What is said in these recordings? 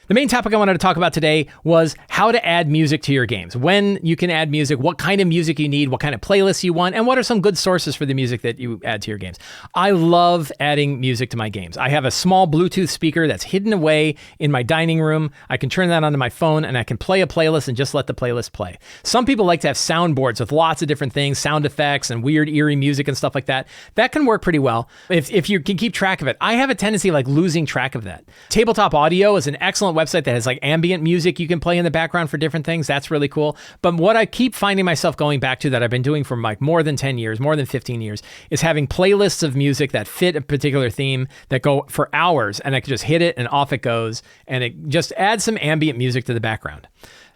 The main topic I wanted to talk about today was how to add music to your games. When you can add music, what kind of music you need, what kind of playlists you want, and what are some good sources for the music that you add to your games. I love adding music to my games. I have a small Bluetooth speaker that's hidden away in my dining room. I can turn that onto my phone and I can play a playlist and just let the playlist play. Some people like to have soundboards with lots of different things, sound effects and weird eerie music and stuff like that. That can work pretty well if you can keep track of it. I have a tendency of like losing track of that. Tabletop Audio is an excellent website that has like ambient music you can play in the background for different things. That's really cool. But what I keep finding myself going back to that I've been doing for like more than 10 years, more than 15 years, is having playlists of music that fit a particular theme that go for hours, and I can just hit it and off it goes, and it just adds some ambient music to the background.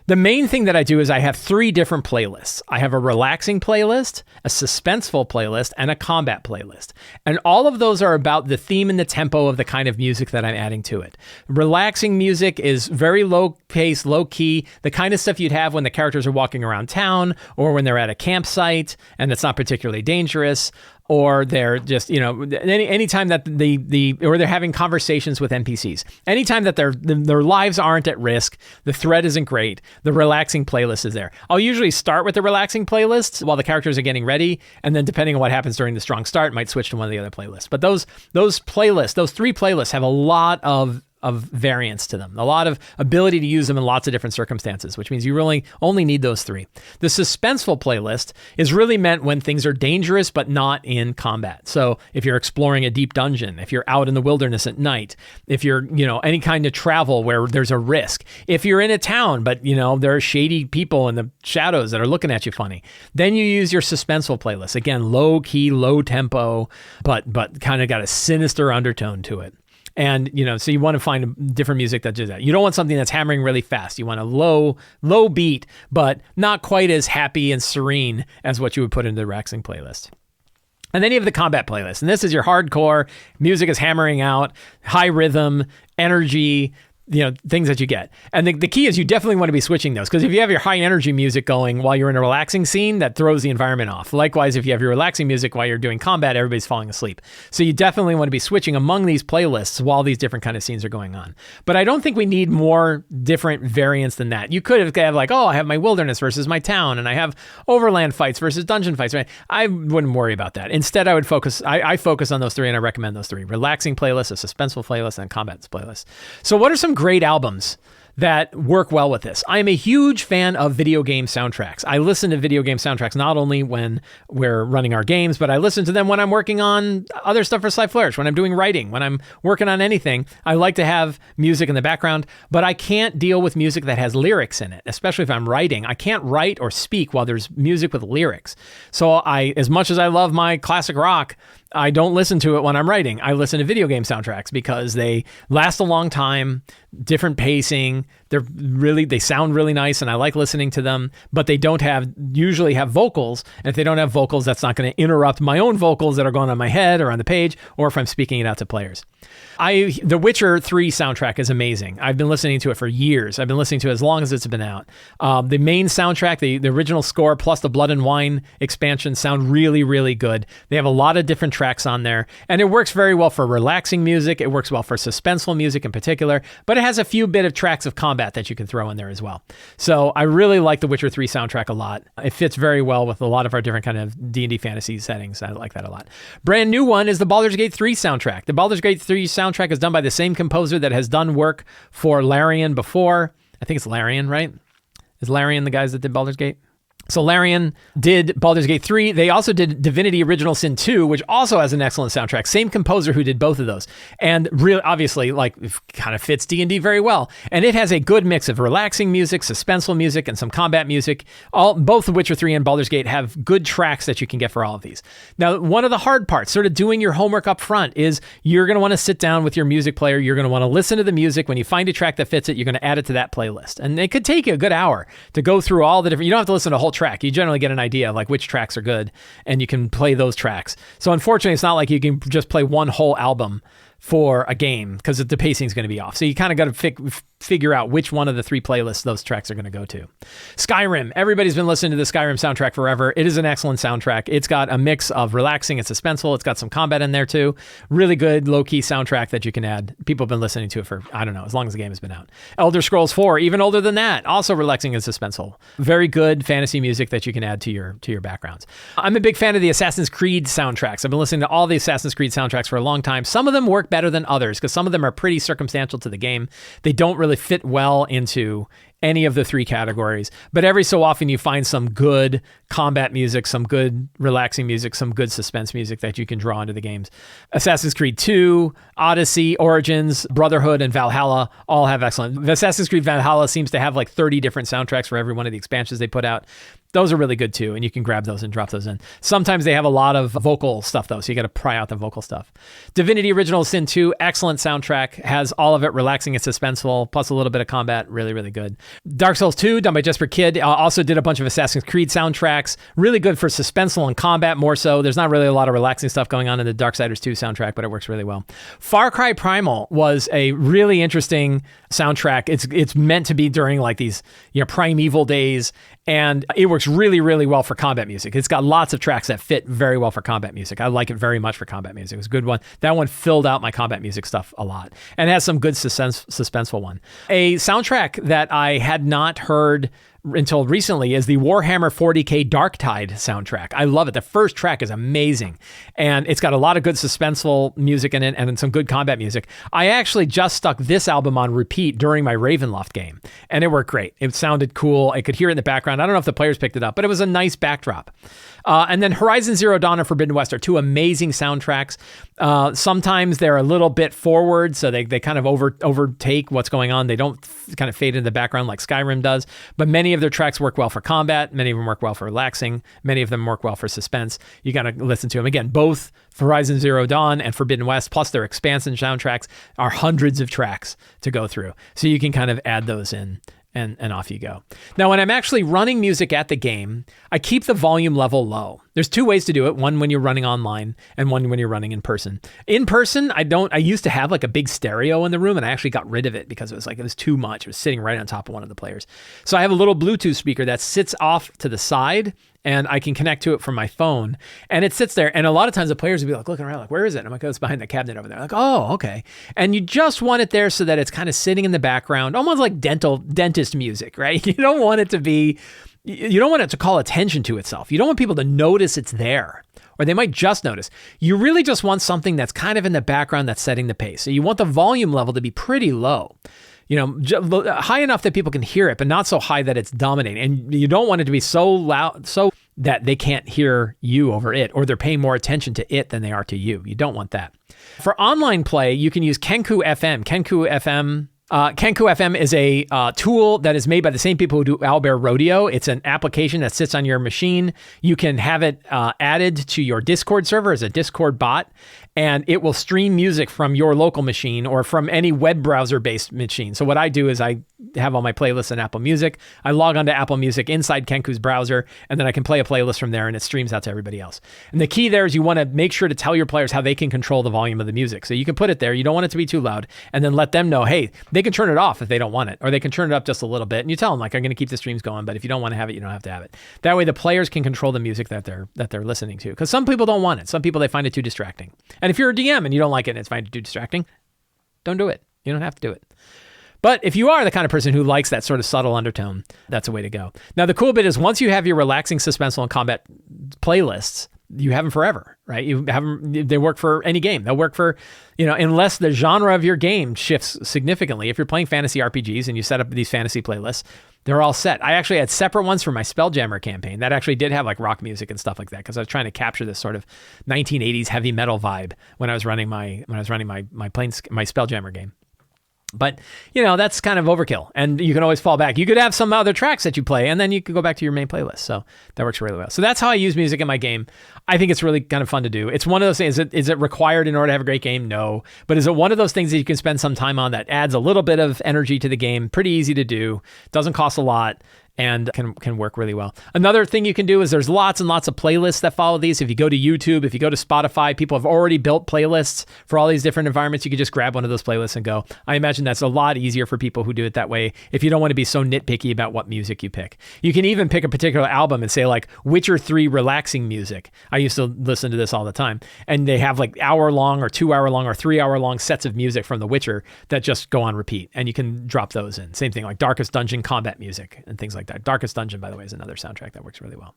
The main thing that I do is I have 3 different playlists. I have a relaxing playlist, a suspenseful playlist, and a combat playlist. And all of those are about the theme and the tempo of the kind of music that I'm adding to it. Relaxing music is very low pace, low key, the kind of stuff you'd have when the characters are walking around town or when they're at a campsite and it's not particularly dangerous. Or they're just, anytime that or they're having conversations with NPCs. Anytime that their lives aren't at risk, the threat isn't great, the relaxing playlist is there. I'll usually start with the relaxing playlist while the characters are getting ready, and then depending on what happens during the strong start, might switch to one of the other playlists. But those playlists, those 3 playlists have a lot of variance to them, a lot of ability to use them in lots of different circumstances, which means you really only need those 3. The suspenseful playlist is really meant when things are dangerous but not in combat. So if you're exploring a deep dungeon, if you're out in the wilderness at night, if you're, any kind of travel where there's a risk, if you're in a town but, there are shady people in the shadows that are looking at you funny, then you use your suspenseful playlist. Again, low key, low tempo, but kind of got a sinister undertone to it. And, so you want to find different music that does that. You don't want something that's hammering really fast. You want a low beat, but not quite as happy and serene as what you would put into the relaxing playlist. And then you have the combat playlist. And this is your hardcore, music is hammering out, high rhythm, energy, things that you get. And the key is you definitely want to be switching those, because if you have your high energy music going while you're in a relaxing scene, that throws the environment off. Likewise, if you have your relaxing music while you're doing combat, everybody's falling asleep. So you definitely want to be switching among these playlists while these different kind of scenes are going on. But I don't think we need more different variants than that. You could have like, I have my wilderness versus my town, and I have overland fights versus dungeon fights. Right? I wouldn't worry about that. Instead, I would focus on those 3, and I recommend those 3. Relaxing playlist, a suspenseful playlist, and combat playlist. So what are some great albums that work well with this? I am a huge fan of video game soundtracks. I listen to video game soundtracks not only when we're running our games, but I listen to them when I'm working on other stuff for Sly Flourish, when I'm doing writing, when I'm working on anything. I like to have music in the background, but I can't deal with music that has lyrics in it, especially if I'm writing. I can't write or speak while there's music with lyrics. So as much as I love my classic rock, I don't listen to it when I'm writing. I listen to video game soundtracks because they last a long time, different pacing. They sound really nice, and I like listening to them, but they don't usually have vocals. And if they don't have vocals, that's not going to interrupt my own vocals that are going on my head or on the page, or if I'm speaking it out to players. The Witcher 3 soundtrack is amazing. I've been listening to it for years. I've been listening to it as long as it's been out. The main soundtrack, the original score plus the Blood and Wine expansion sound really, really good. They have a lot of different tracks on there, and it works very well for relaxing music. It works well for suspenseful music in particular, but it has a few bit of tracks of combat that you can throw in there as well. So I really like the Witcher 3 soundtrack a lot. It fits very well with a lot of our different kind of D&D fantasy settings. I like that a lot. Brand new one is the Baldur's Gate 3 soundtrack. The Baldur's Gate 3 soundtrack is done by the same composer that has done work for Larian before. I think it's Larian, right? Is Larian the guys that did Baldur's Gate? So Larian did Baldur's Gate 3. They also did Divinity Original Sin 2, which also has an excellent soundtrack. Same composer who did both of those. And really, obviously, it kind of fits D&D very well. And it has a good mix of relaxing music, suspenseful music, and some combat music. Both The Witcher 3 and Baldur's Gate have good tracks that you can get for all of these. Now, one of the hard parts, sort of doing your homework up front, is you're going to want to sit down with your music player. You're going to want to listen to the music. When you find a track that fits it, you're going to add it to that playlist. And it could take you a good hour to go through all the different... You don't have to listen to a whole track. You generally get an idea of which tracks are good, and you can play those tracks. So unfortunately, it's not like you can just play one whole album for a game, because the pacing is going to be off. So you kind of got to figure out which one of the 3 playlists those tracks are going to go to. Skyrim. Everybody's been listening to the Skyrim soundtrack forever. It is an excellent soundtrack. It's got a mix of relaxing and suspenseful. It's got some combat in there too. Really good low-key soundtrack that you can add. People have been listening to it for, I don't know, as long as the game has been out. Elder Scrolls 4, even older than that, also relaxing and suspenseful. Very good fantasy music that you can add to your backgrounds. I'm a big fan of the Assassin's Creed soundtracks. I've been listening to all the Assassin's Creed soundtracks for a long time. Some of them work better than others because some of them are pretty circumstantial to the game. They don't really fit well into any of the 3 categories, but every so often you find some good combat music, some good relaxing music, some good suspense music that you can draw into the games. Assassin's Creed 2, Odyssey, Origins, Brotherhood, and Valhalla all have excellent. Assassin's Creed Valhalla seems to have like 30 different soundtracks for every one of the expansions they put out. Those are really good too, and you can grab those and drop those in. Sometimes they have a lot of vocal stuff though, so you got to pry out the vocal stuff. Divinity Original Sin 2, excellent soundtrack, has all of it relaxing and suspenseful, plus a little bit of combat, really, really good. Dark Souls 2, done by Jesper Kid, also did a bunch of Assassin's Creed soundtracks, really good for suspenseful and combat more so. There's not really a lot of relaxing stuff going on in the Darksiders 2 soundtrack, but it works really well. Far Cry Primal was a really interesting soundtrack. It's meant to be during like these primeval days, and it works really, really well for combat music. It's got lots of tracks that fit very well for combat music. I like it very much for combat music. It was a good one. That one filled out my combat music stuff a lot and has some good suspenseful one. A soundtrack that I had not heard until recently is the Warhammer 40k Darktide soundtrack. I love it. The first track is amazing, and it's got a lot of good suspenseful music in it and some good combat music. I actually just stuck this album on repeat during my Ravenloft game, and it worked great. It sounded cool. I could hear it in the background. I don't know if the players picked it up, but it was a nice backdrop. And then Horizon Zero Dawn and Forbidden West are 2 amazing soundtracks. Sometimes they're a little bit forward, so they kind of overtake what's going on. They don't kind of fade into the background like Skyrim does, but many of their tracks work well for combat. Many of them work well for relaxing. Many of them work well for suspense. You got to listen to them. Again, both Horizon Zero Dawn and Forbidden West, plus their expansion soundtracks, are hundreds of tracks to go through. So you can kind of add those in. And off you go. Now, when I'm actually running music at the game, I keep the volume level low. There's 2 ways to do it. One when you're running online and one when you're running in person. In person, I used to have like a big stereo in the room, and I actually got rid of it because it was too much. It was sitting right on top of one of the players. So I have a little Bluetooth speaker that sits off to the side, and I can connect to it from my phone, and it sits there. And a lot of times the players would be like looking around like, where is it? And I'm like, oh, it's behind the cabinet over there. Like, oh, okay. And you just want it there so that it's kind of sitting in the background, almost like dentist music, right? You don't want it to call attention to itself. You don't want people to notice it's there, or they might just notice. You really just want something that's kind of in the background that's setting the pace. So you want the volume level to be pretty low. High enough that people can hear it, but not so high that it's dominating. And you don't want it to be so loud, so that they can't hear you over it, or they're paying more attention to it than they are to you. You don't want that. For online play, you can use Kenku FM. Kenku FM is a tool that is made by the same people who do Owlbear Rodeo. It's an application that sits on your machine. You can have it added to your Discord server as a Discord bot, and it will stream music from your local machine or from any web browser-based machine. So what I do is I have all my playlists in Apple Music. I log onto Apple Music inside Kenku's browser, and then I can play a playlist from there, and it streams out to everybody else. And the key there is you want to make sure to tell your players how they can control the volume of the music. So you can put it there. You don't want it to be too loud, and then let them know, hey, they can turn it off if they don't want it, or they can turn it up just a little bit. And you tell them, like, I'm going to keep the streams going, but if you don't want to have it, you don't have to have it. That way the players can control the music that they're listening to, because some people don't want it. Some people, they find it too distracting. And if you're a DM and you don't like it and it's fine too distracting, don't do it. You don't have to do it. But if you are the kind of person who likes that sort of subtle undertone, that's a way to go. Now, the cool bit is once you have your relaxing, suspenseful, and combat playlists, you have them forever, right? You have them, they work for any game. They'll work for, unless the genre of your game shifts significantly. If you're playing fantasy RPGs and you set up these fantasy playlists, they're all set. I actually had separate ones for my Spelljammer campaign that actually did have like rock music and stuff like that, because I was trying to capture this sort of 1980s heavy metal vibe when I was running my Spelljammer game. But, that's kind of overkill, and you can always fall back. You could have some other tracks that you play, and then you could go back to your main playlist. So that works really well. So that's how I use music in my game. I think it's really kind of fun to do. It's one of those things. Is it required in order to have a great game? No. But is it one of those things that you can spend some time on that adds a little bit of energy to the game? Pretty easy to do. Doesn't cost a lot. and can work really well. Another thing you can do is there's lots and lots of playlists that follow these. If you go to YouTube, if you go to Spotify, people have already built playlists for all these different environments. You can just grab one of those playlists and go. I imagine that's a lot easier for people who do it that way if you don't want to be so nitpicky about what music you pick. You can even pick a particular album and say like Witcher 3 relaxing music. I used to listen to this all the time. And they have like hour-long or 2-hour-long or 3-hour-long sets of music from The Witcher that just go on repeat. And you can drop those in. Same thing like Darkest Dungeon combat music and things like that. Darkest Dungeon, by the way, is another soundtrack that works really well.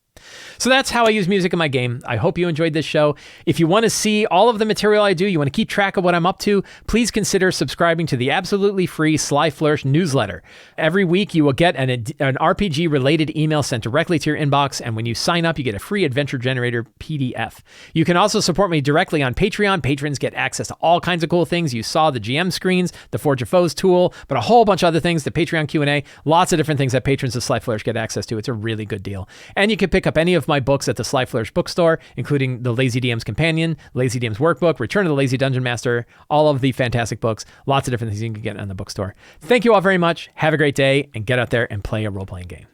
So that's how I use music in my game. I hope you enjoyed this show. If you want to see all of the material I do, you want to keep track of what I'm up to, please consider subscribing to the absolutely free Sly Flourish newsletter. Every week you will get an RPG-related email sent directly to your inbox, and when you sign up, you get a free Adventure Generator PDF. You can also support me directly on Patreon. Patrons get access to all kinds of cool things. You saw the GM screens, the Forge of Foes tool, but a whole bunch of other things, the Patreon Q&A, lots of different things that patrons of Sly Flourish get access to. It's a really good deal. And you can pick up any of my books at the Sly Flourish bookstore, including the Lazy DM's Companion, Lazy DM's Workbook, Return of the Lazy Dungeon Master, all of the fantastic books, lots of different things you can get on the bookstore. Thank you all very much. Have a great day, and get out there and play a role-playing game.